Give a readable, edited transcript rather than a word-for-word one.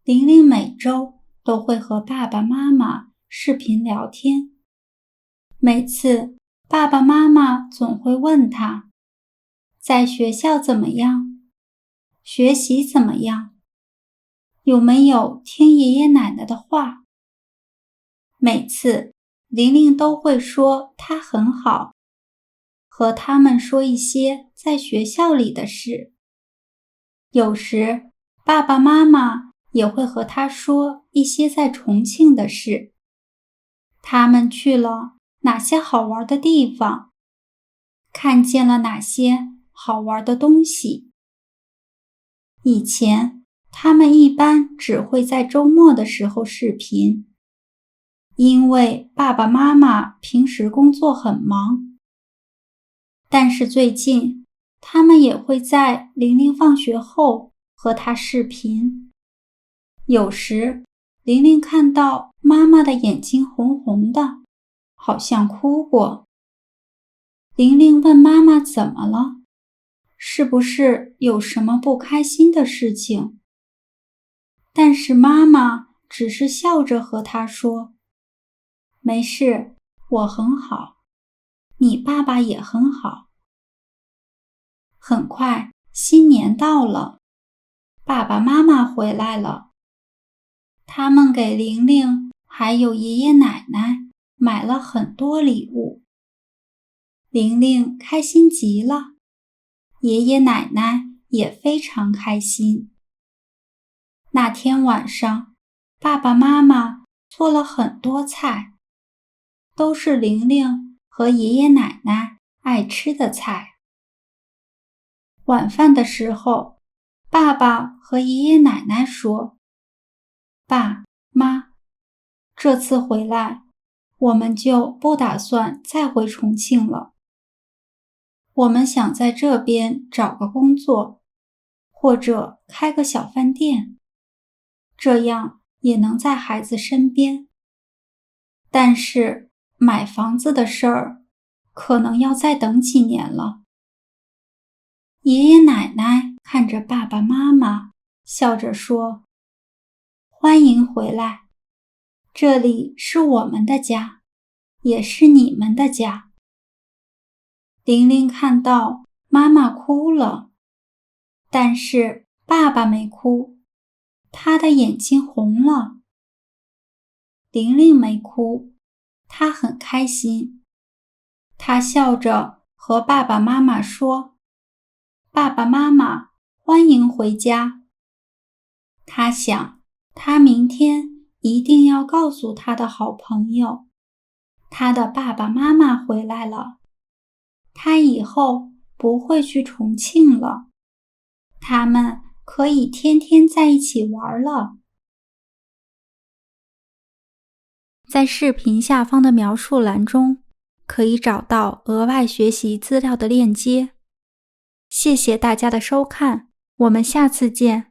玲玲每周都会和爸爸妈妈视频聊天。每次爸爸妈妈总会问她，在学校怎么样？学习怎么样？有没有听爷爷奶奶的话？每次玲玲都会说她很好，和他们说一些在学校里的事。有时爸爸妈妈也会和她说一些在重庆的事，他们去了哪些好玩的地方，看见了哪些好玩的东西。以前他们一般只会在周末的时候视频，因为爸爸妈妈平时工作很忙。但是最近他们也会在玲玲放学后和她视频。有时玲玲看到妈妈的眼睛红红的，好像哭过。玲玲问妈妈怎么了？是不是有什么不开心的事情？但是妈妈只是笑着和她说：“没事，我很好，你爸爸也很好。”很快，新年到了，爸爸妈妈回来了，他们给玲玲还有爷爷奶奶买了很多礼物。玲玲开心极了，爷爷奶奶也非常开心。那天晚上，爸爸妈妈做了很多菜，都是玲玲和爷爷奶奶爱吃的菜。晚饭的时候，爸爸和爷爷奶奶说：“爸妈，这次回来，我们就不打算再回重庆了。我们想在这边找个工作，或者开个小饭店，这样也能在孩子身边。但是买房子的事儿，可能要再等几年了。”爷爷奶奶看着爸爸妈妈，笑着说：“欢迎回来，这里是我们的家，也是你们的家。”玲玲看到妈妈哭了，但是爸爸没哭，他的眼睛红了。玲玲没哭，她很开心。她笑着和爸爸妈妈说：“爸爸妈妈，欢迎回家。”她想，她明天一定要告诉她的好朋友，她的爸爸妈妈回来了，她以后不会去重庆了，他们可以天天在一起玩了。在视频下方的描述栏中，可以找到额外学习资料的链接。谢谢大家的收看，我们下次见。